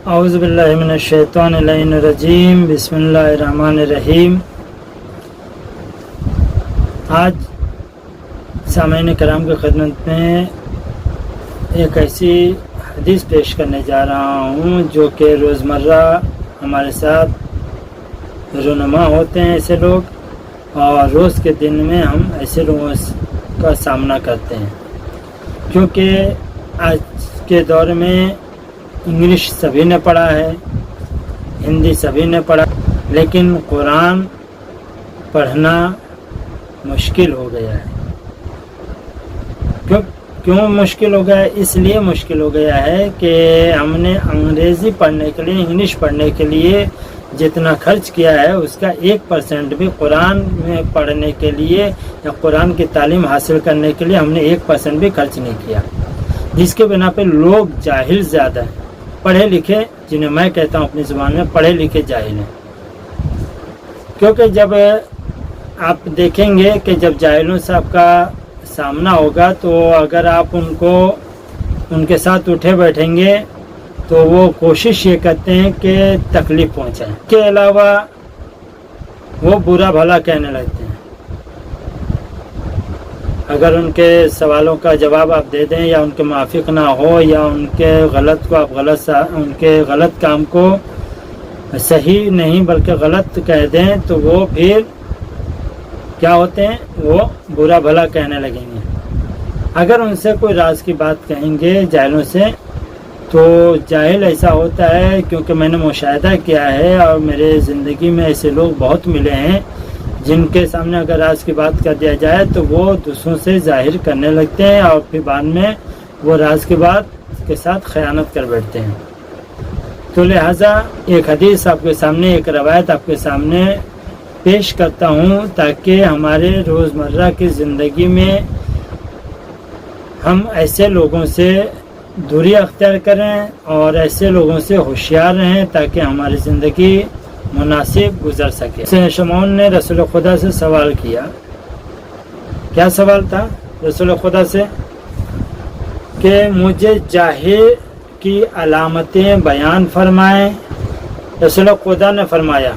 اعوذ باللہ من الشیطان الرجیم، بسم اللہ الرحمن الرحیم۔ آج سامعین کرام کی خدمت میں ایک ایسی حدیث پیش کرنے جا رہا ہوں جو کہ روزمرہ ہمارے ساتھ رونما ہوتے ہیں ایسے لوگ، اور روز کے دن میں ہم ایسے لوگوں کا سامنا کرتے ہیں، کیونکہ آج کے دور میں انگلش سبھی نے پڑھا ہے، ہندی سبھی نے پڑھا، لیکن قرآن پڑھنا مشکل ہو گیا ہے۔ کیوں مشکل ہو گیا ہے؟ اس لیے مشکل ہو گیا ہے کہ ہم نے انگریزی پڑھنے کے لیے، انگلش پڑھنے کے لیے جتنا خرچ کیا ہے اس کا 1% بھی قرآن میں پڑھنے کے لیے یا قرآن کی تعلیم حاصل کرنے کے لیے ہم نے 1% بھی خرچ نہیں کیا، جس کے بنا پہ لوگ جاہل زیادہ ہیں، پڑھے لکھے جنہیں میں کہتا ہوں اپنی زبان میں پڑھے لکھے جاہل ہیں۔ کیونکہ جب آپ دیکھیں گے کہ جب جاہلوں سے آپ کا سامنا ہوگا تو اگر آپ ان کے ساتھ اٹھے بیٹھیں گے تو وہ کوشش یہ کرتے ہیں کہ تکلیف پہنچائیں، اس کے علاوہ وہ برا بھلا کہنے لگتے ہیں۔ اگر ان کے سوالوں کا جواب آپ دے دیں یا ان کے موافق نہ ہو یا ان کے غلط کو آپ ان کے غلط کام کو صحیح نہیں بلکہ غلط کہہ دیں تو وہ پھر کیا ہوتے ہیں، وہ برا بھلا کہنے لگیں گے۔ اگر ان سے کوئی راز کی بات کہیں گے جاہلوں سے تو جاہل ایسا ہوتا ہے، کیونکہ میں نے مشاہدہ کیا ہے اور میرے زندگی میں ایسے لوگ بہت ملے ہیں جن کے سامنے اگر راز کی بات کر دیا جائے تو وہ دوسروں سے ظاہر کرنے لگتے ہیں اور پھر بعد میں وہ راز کی بات کے ساتھ خیانت کر بیٹھتے ہیں۔ تو لہٰذا ایک حدیث آپ کے سامنے، ایک روایت آپ کے سامنے پیش کرتا ہوں تاکہ ہمارے روزمرہ کی زندگی میں ہم ایسے لوگوں سے دوری اختیار کریں اور ایسے لوگوں سے ہوشیار رہیں تاکہ ہماری زندگی مناسب گزر سکے۔ شمعون نے رسول خدا سے سوال کیا، کیا سوال تھا رسول خدا سے؟ کہ مجھے جاہل کی علامتیں بیان فرمائیں۔ رسول خدا نے فرمایا،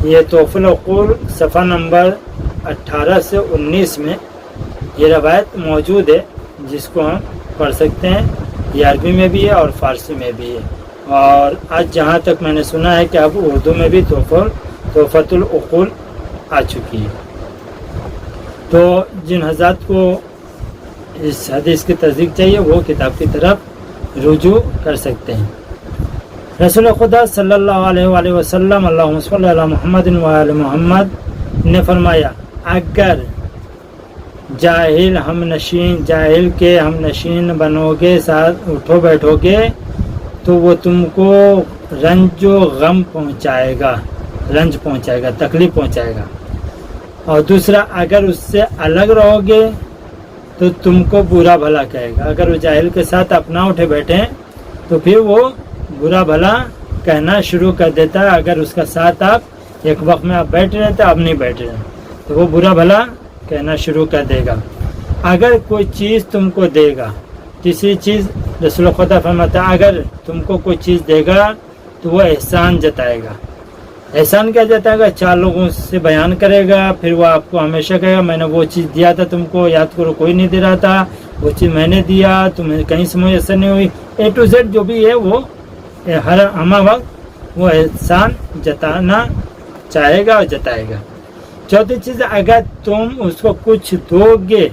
یہ تحفۃ العقول صفحہ نمبر 18 سے 19 میں یہ روایت موجود ہے، جس کو ہم پڑھ سکتے ہیں، یہ عربی میں بھی ہے اور فارسی میں بھی ہے، اور آج جہاں تک میں نے سنا ہے کہ اب اردو میں بھی تحفۃ العقول آ چکی ہے۔ تو جن حضرات کو اس حدیث کی تصدیق چاہیے وہ کتاب کی طرف رجوع کر سکتے ہیں۔ رسول خدا صلی اللہ علیہ وآلہ وسلم، اللہم صلی علی محمد وآل محمد نے فرمایا، اگر جاہل کے ہم نشین بنو گے، ساتھ اٹھو بیٹھو گے تو وہ تم کو رنج و غم پہنچائے گا، تکلیف پہنچائے گا۔ اور دوسرا، اگر اس سے الگ رہو گے تو تم کو برا بھلا کہے گا۔ اگر وہ جاہل کے ساتھ آپ نہ اٹھے بیٹھیں تو پھر وہ برا بھلا کہنا شروع کر دیتا ہے۔ اگر اس کا ساتھ آپ ایک وقت میں آپ بیٹھ رہے تھے، اب نہیں بیٹھ رہے تو وہ برا بھلا کہنا شروع کر دے گا۔ اگر کوئی چیز تم کو دے گا، تیسری چیز رسول خدا فرماتا ہے، اگر تم کو کوئی چیز دے گا تو وہ احسان جتائے گا۔ احسان کیا جتائے گا؟ 4 لوگوں سے بیان کرے گا، پھر وہ آپ کو ہمیشہ کہے گا میں نے وہ چیز دیا تھا تم کو، یاد کرو کوئی نہیں دے رہا تھا، وہ چیز میں نے دیا، تمہیں کہیں سے میسر نہیں ہوئی، A to Z جو بھی ہے وہ ہر وقت وہ احسان جتانا چاہے گا اور جتائے گا۔ چوتھی چیز، اگر تم اس کو کچھ دو گے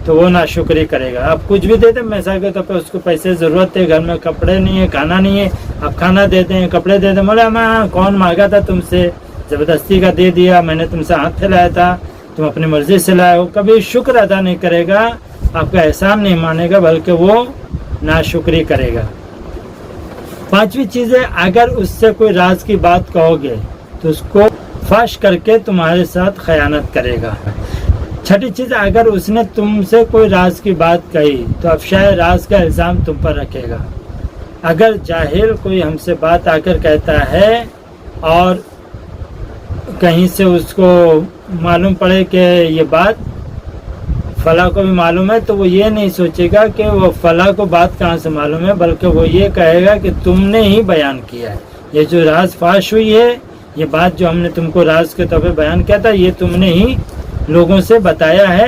تو وہ ناشکری کرے گا۔ آپ کچھ بھی دے دیں، مثال کے طور پہ اس کو پیسے ضرورت ہے، گھر میں کپڑے نہیں ہے، کھانا نہیں ہے، آپ کھانا دے دیں، کپڑے دے دیں، بولے میں کون مانگا تھا تم سے، زبردستی کا دے دیا، میں نے تم سے ہاتھ پھیلایا تھا، تم اپنی مرضی سے لائے ہو۔ کبھی شکر ادا نہیں کرے گا، آپ کا احسان نہیں مانے گا بلکہ وہ ناشکری کرے گا۔ 5ویں چیز ہے، اگر اس سے کوئی راز کی بات کہو گے تو اس کو فاش کر کے تمہارے ساتھ خیانت کرے گا۔ 6ٹھی چیز، اگر اس نے تم سے کوئی راز کی بات کہی تو افشائے راز کا الزام تم پر رکھے گا۔ اگر جاہل کوئی ہم سے بات آ کر کہتا ہے اور کہیں سے اس کو معلوم پڑے کہ یہ بات فلاں کو بھی معلوم ہے تو وہ یہ نہیں سوچے گا کہ وہ فلاں کو بات کہاں سے معلوم ہے، بلکہ وہ یہ کہے گا کہ تم نے ہی بیان کیا ہے، یہ جو راز فاش ہوئی ہے، یہ بات جو ہم نے تم کو راز کے طور پہ بیان کیا تھا، یہ تم نے ہی لوگوں سے بتایا ہے،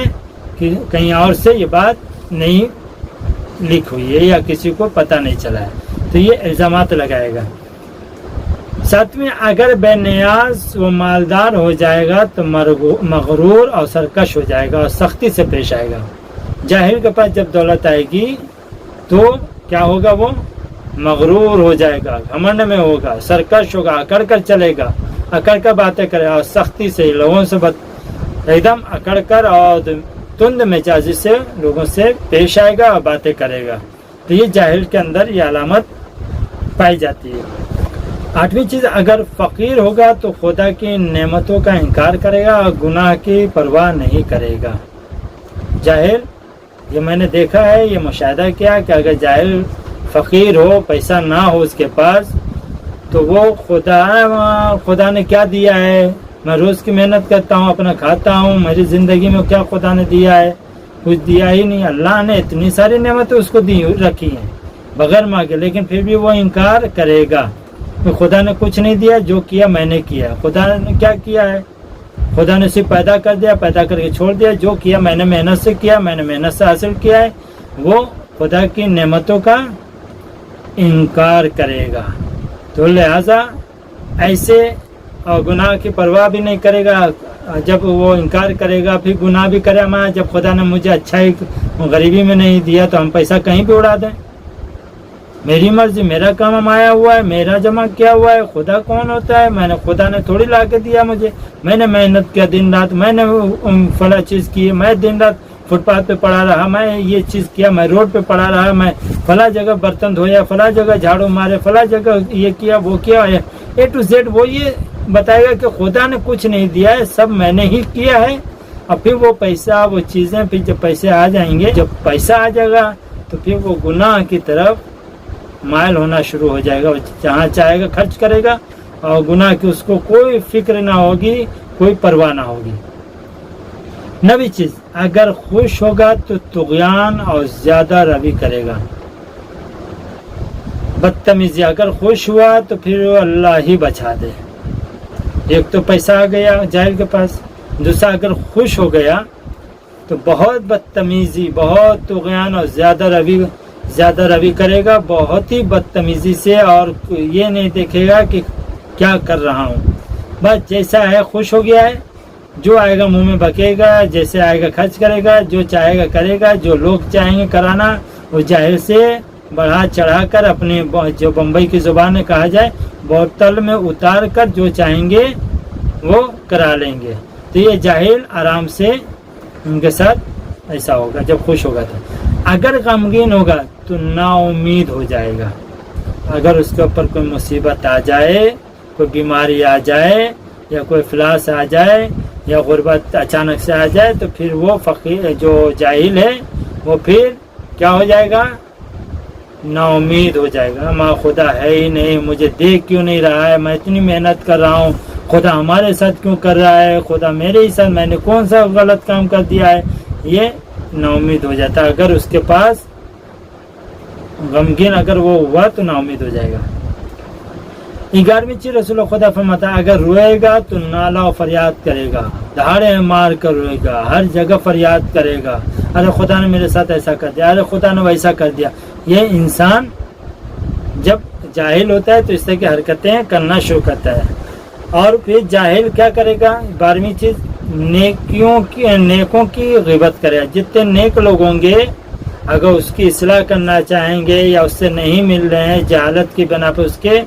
کہ کہیں اور سے یہ بات نہیں لیک ہوئی ہے یا کسی کو پتہ نہیں چلا ہے، تو یہ الزامات لگائے گا۔ ساتویں، اگر بے نیاز و مالدار ہو جائے گا تو مغرور اور سرکش ہو جائے گا اور سختی سے پیش آئے گا۔ جاہل کے پاس جب دولت آئے گی تو کیا ہوگا؟ وہ مغرور ہو جائے گا، گھمنڈ میں ہوگا، سرکش ہوگا، اکڑ کر چلے گا، اکڑ کر باتیں کرے گا اور سختی سے لوگوں سے ایک دم اکڑ کر اور تند مزاجی سے لوگوں سے پیش آئے گا اور باتیں کرے گا۔ تو یہ جاہل کے اندر یہ علامت پائی جاتی ہے۔ آٹھویں چیز، اگر فقیر ہوگا تو خدا کی نعمتوں کا انکار کرے گا اور گناہ کی پرواہ نہیں کرے گا۔ جاہل، یہ میں نے دیکھا ہے، یہ مشاہدہ کیا کہ اگر جاہل فقیر ہو، پیسہ نہ ہو اس کے پاس، تو وہ خدا نے کیا دیا ہے، میں روز کی محنت کرتا ہوں، اپنا کھاتا ہوں، میری زندگی میں کیا خدا نے دیا ہے؟ کچھ دیا ہی نہیں۔ اللہ نے اتنی ساری نعمتیں اس کو دی رکھی ہیں بغیر مانگے، لیکن پھر بھی وہ انکار کرے گا کہ خدا نے کچھ نہیں دیا، جو کیا میں نے کیا۔ خدا نے کیا کیا ہے؟ خدا نے صرف پیدا کر دیا، پیدا کر کے چھوڑ دیا، جو کیا میں نے محنت سے کیا، میں نے محنت سے حاصل کیا ہے۔ وہ خدا کی نعمتوں کا انکار کرے گا، تو لہذا ایسے اور گناہ کی پرواہ بھی نہیں کرے گا۔ جب وہ انکار کرے گا پھر گناہ بھی کرے گا، جب خدا نے مجھے اچھا ہی غریبی میں نہیں دیا تو ہم پیسہ کہیں بھی اڑا دیں، میری مرضی، میرا کام آیا ہوا ہے، میرا جمع کیا ہوا ہے، خدا کون ہوتا ہے؟ میں نے خدا نے تھوڑی لا کے دیا مجھے، میں نے محنت کیا دن رات، میں نے فلاں چیز کی، میں دن رات فٹ پاتھ پہ پڑا رہا، میں یہ چیز کیا، میں روڈ پہ پڑا رہا، میں فلاں جگہ برتن دھویا، فلاں جگہ جھاڑو مارے، فلاں جگہ یہ کیا وہ کیا، اے ٹو زیڈ وہ یہ بتائے گا کہ خدا نے کچھ نہیں دیا ہے، سب میں نے ہی کیا ہے۔ اور پھر وہ پیسہ، وہ چیزیں، پھر جب پیسے آ جائیں گے، جب پیسہ آ جائے گا تو پھر وہ گناہ کی طرف مائل ہونا شروع ہو جائے گا، جہاں چاہے گا خرچ کرے گا اور گناہ کی اس کو کوئی فکر نہ ہوگی، کوئی پرواہ نہ ہوگی۔ نویں چیز، اگر خوش ہوگا تو طغیان اور زیادہ روی کرے گا، بدتمیزی۔ اگر خوش ہوا تو پھر اللہ ہی بچا دے۔ ایک تو پیسہ آ گیا جاہل کے پاس، دوسرا اگر خوش ہو گیا تو بہت بدتمیزی، بہت طغیان اور زیادہ روی کرے گا، بہت ہی بدتمیزی سے، اور یہ نہیں دیکھے گا کہ کیا کر رہا ہوں، بس جیسا ہے خوش ہو گیا ہے، جو آئے گا منہ میں بکے گا، جیسے آئے گا خرچ کرے گا، جو چاہے گا کرے گا، جو لوگ چاہیں گے کرانا وہ جاہل سے بڑھا چڑھا کر اپنے، جو بمبئی کی زبان میں کہا جائے، بوتل میں اتار کر جو چاہیں گے وہ کرا لیں گے۔ تو یہ جاہل آرام سے ان کے ساتھ ایسا ہوگا جب خوش ہوگا۔ تو اگر غمگین ہوگا تو نا امید ہو جائے گا، اگر اس کے اوپر کوئی مصیبت آ جائے، کوئی بیماری آ جائے یا کوئی افلاس آ جائے یا غربت اچانک سے آ جائے تو پھر وہ فقیر، جو جاہل ہے، وہ پھر کیا ہو جائے گا؟ نا امید ہو جائے گا، ماں خدا ہے ہی نہیں، مجھے دیکھ کیوں نہیں رہا ہے، میں اتنی محنت کر رہا ہوں، خدا ہمارے ساتھ کیوں کر رہا ہے، خدا میرے ہی ساتھ، میں نے کون سا غلط کام کر دیا ہے، یہ نا امید ہو جاتا ہے۔ اگر اس کے پاس غمگین اگر وہ ہوا تو نا امید ہو جائے گا۔ 11ویں چیز، رسول خدا فرماتا ہے اگر روئے گا تو نالا و فریاد کرے گا، دہاڑے مار کر روئے گا، ہر جگہ فریاد کرے گا، ارے خدا نے میرے ساتھ ایسا کر دیا، ارے خدا نے ویسا کر دیا۔ یہ انسان جب جاہل ہوتا ہے تو اس طرح کی حرکتیں کرنا شروع کرتا ہے۔ اور پھر جاہل کیا کرے گا؟ 12ویں چیز، نیکوں کی غیبت کرے گا۔ جتنے نیک لوگ ہوں گے اگر اس کی اصلاح کرنا چاہیں گے یا اس سے نہیں مل رہے ہیں جہالت کی بنا پہ اس کے،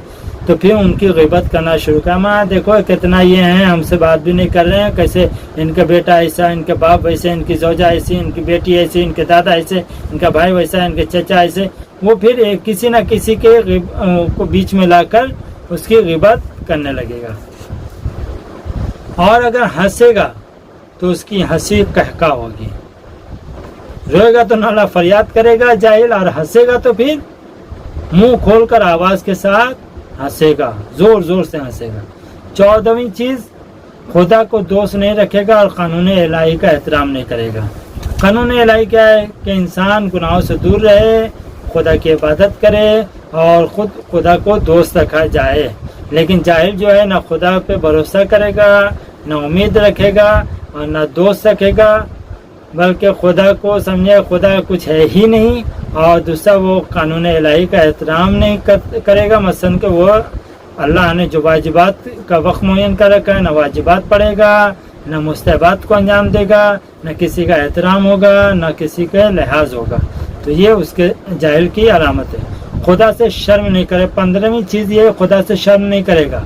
تو پھر ان کی غیبت کرنا شروع کر، ماں دیکھو کتنا یہ ہیں، ہم سے بات بھی نہیں کر رہے ہیں، کیسے ان کا بیٹا ایسا، ان کے باپ ویسے، ان کی زوجہ ایسی، ان کی بیٹی ایسی، ان کے دادا ایسے، ان کا بھائی ویسا، ان کے چچا ایسے۔ وہ پھر کسی نہ کسی کے کو بیچ میں لا کر اس کی غیبت کرنے لگے گا۔ اور اگر ہنسے گا تو اس کی ہنسی قہقہ ہوگی، روئے گا تو نالا فریاد کرے گا جاہل، اور ہنسے گا تو پھر منہ کھول کر آواز کے ساتھ ہنسے گا، زور زور سے ہنسے گا۔ 14ویں چیز، خدا کو دوست نہیں رکھے گا اور قانون الہی کا احترام نہیں کرے گا۔ قانون الہی کیا ہے کہ انسان گناہوں سے دور رہے، خدا کی عبادت کرے اور خود خدا کو دوست رکھا جائے۔ لیکن جاہل جو ہے نہ خدا پہ بھروسہ کرے گا، نہ امید رکھے گا اور نہ دوست رکھے گا، بلکہ خدا کو سمجھے خدا کچھ ہے ہی نہیں، اور دوسرا وہ قانون الہی کا احترام نہیں کرے گا۔ مثلا کہ وہ اللہ نے جو واجبات کا وقت معین کر رکھا ہے، نہ واجبات پڑھے گا، نہ مستحبات کو انجام دے گا، نہ کسی کا احترام ہوگا، نہ کسی کا لحاظ ہوگا، تو یہ اس کے جاہل کی علامت ہے۔ خدا سے شرم نہیں کرے، 15ویں چیز یہ ہے، خدا سے شرم نہیں کرے گا،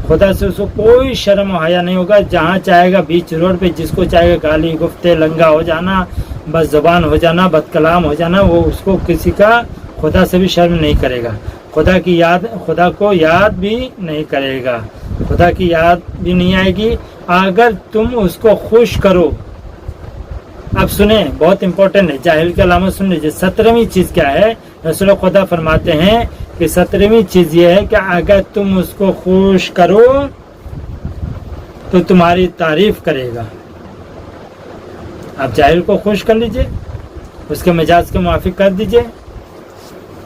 خدا سے اس کو کوئی شرم و حیا نہیں ہوگا۔ جہاں چاہے گا بیچ روڈ پہ جس کو چاہے گا گالی گفتے لنگا ہو جانا، بد زبان ہو جانا، بد کلام ہو جانا، وہ اس کو کسی کا خدا سے بھی شرم نہیں کرے گا۔ خدا کو یاد بھی نہیں کرے گا، خدا کی یاد بھی نہیں آئے گی اگر تم اس کو خوش کرو۔ اب سنیں، بہت امپورٹنٹ ہے، جاہل کی علامت سن لیجیے۔ 17ویں چیز کیا ہے؟ رسول خدا فرماتے ہیں کہ 17ویں چیز یہ ہے کہ اگر تم اس کو خوش کرو تو تمہاری تعریف کرے گا۔ آپ جاہل کو خوش کر لیجئے، اس کے مزاج کے موافق کر دیجئے،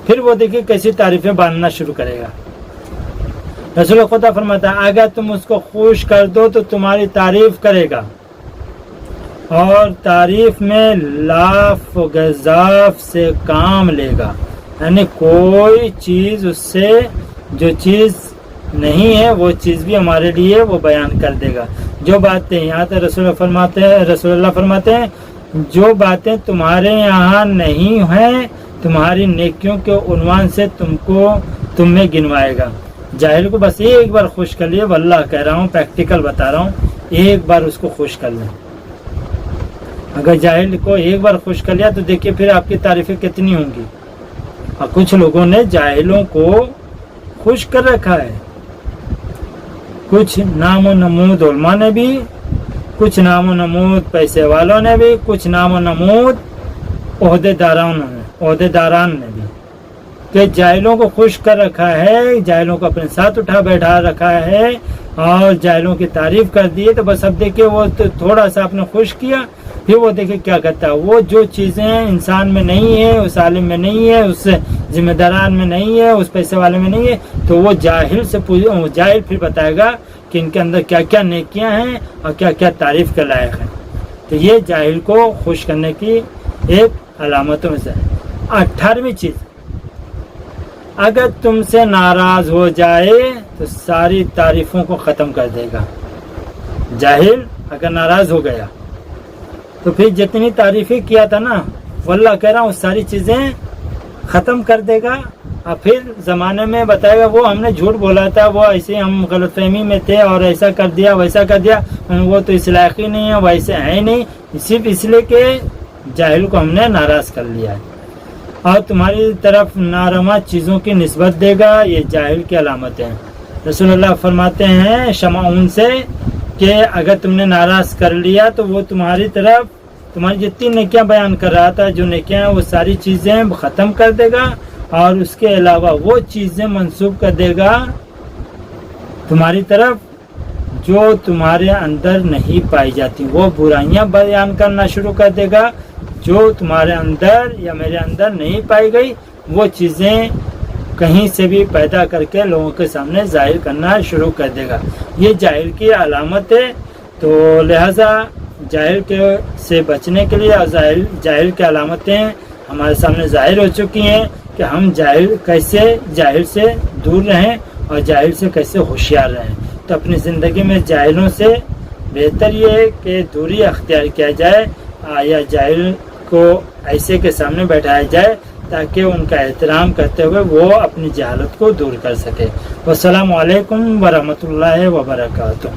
پھر وہ دیکھیے کیسی تعریفیں باندھنا شروع کرے گا۔ رسول خدا فرماتا ہے اگر تم اس کو خوش کر دو تو تمہاری تعریف کرے گا، اور تعریف میں لاف و گزاف سے کام لے گا، یعنی کوئی چیز اس سے جو چیز نہیں ہے وہ چیز بھی ہمارے لیے وہ بیان کر دے گا۔ جو باتیں یہاں تک رسول اللہ فرماتے ہیں جو باتیں تمہارے یہاں نہیں ہیں تمہاری نیکیوں کے عنوان سے تم میں گنوائے گا۔ جاہل کو بس ایک بار خوش کر لیے، واللہ کہہ رہا ہوں، پریکٹیکل بتا رہا ہوں، ایک بار اس کو خوش کر لیں۔ اگر جاہل کو ایک بار خوش کر لیا تو دیکھیے پھر آپ کی تعریفیں کتنی ہوں گی۔ اور کچھ لوگوں نے جاہلوں کو خوش کر رکھا ہے، کچھ نام و نمود علماء نے بھی، کچھ نام و نمود پیسے والوں نے بھی، کچھ نام و نمود عہدیداران نے بھی، کہ جاہلوں کو خوش کر رکھا ہے، جاہلوں کو اپنے ساتھ اٹھا بیٹھا رکھا ہے اور جاہلوں کی تعریف کر دی ہے۔ تو بس اب دیکھیے وہ تھوڑا سا آپ نے خوش کیا، پھر وہ دیکھیں کیا کرتا ہے۔ وہ جو چیزیں انسان میں نہیں ہے، اس عالم میں نہیں ہے، اس ذمہ داران میں نہیں ہے، اس پیسے والے میں نہیں ہے، تو وہ جاہل پھر بتائے گا کہ ان کے اندر کیا کیا نیکیاں ہیں اور کیا کیا تعریف کے لائق ہیں۔ تو یہ جاہل کو خوش کرنے کی ایک علامتوں میں سے ہے۔ 18ویں چیز، اگر تم سے ناراض ہو جائے تو ساری تعریفوں کو ختم کر دے گا۔ جاہل اگر ناراض ہو گیا تو پھر جتنی تعریفیں کیا تھا نا، واللہ کہہ رہا ہوں ساری چیزیں ختم کر دے گا۔ اور پھر زمانے میں بتائے گا وہ ہم نے جھوٹ بولا تھا، وہ ایسے ہم غلط فہمی میں تھے اور ایسا کر دیا ویسا کر دیا، وہ تو اس لائق ہی نہیں ہے، ویسے ہے نہیں، صرف اس لیے کہ جاہل کو ہم نے ناراض کر لیا ہے۔ اور تمہاری طرف ناروا چیزوں کی نسبت دے گا، یہ جاہل کی علامت ہے۔ رسول اللہ فرماتے ہیں شمعون سے کہ اگر تم نے ناراض کر لیا تو وہ تمہاری طرف تمہاری جتنی نیکیاں بیان کر رہا تھا، جو نیکیاں ہیں وہ ساری چیزیں ختم کر دے گا، اور اس کے علاوہ وہ چیزیں منسوب کر دے گا تمہاری طرف جو تمہارے اندر نہیں پائی جاتی۔ وہ برائیاں بیان کرنا شروع کر دے گا جو تمہارے اندر یا میرے اندر نہیں پائی گئی، وہ چیزیں کہیں سے بھی پیدا کر کے لوگوں کے سامنے ظاہر کرنا شروع کر دے گا۔ یہ جاہل کی علامت ہے۔ تو لہذا جاہل سے بچنے کے لیے جاہل کی علامتیں ہمارے سامنے ظاہر ہو چکی ہیں کہ ہم کیسے جاہل سے دور رہیں اور جاہل سے کیسے ہوشیار رہیں۔ تو اپنی زندگی میں جاہلوں سے بہتر یہ ہے کہ دوری اختیار کیا جائے، یا جاہل کو ایسے کے سامنے بیٹھایا جائے تاکہ ان کا احترام کرتے ہوئے وہ اپنی جہالت کو دور کر سکے۔ والسلام علیکم ورحمۃ اللہ وبرکاتہ۔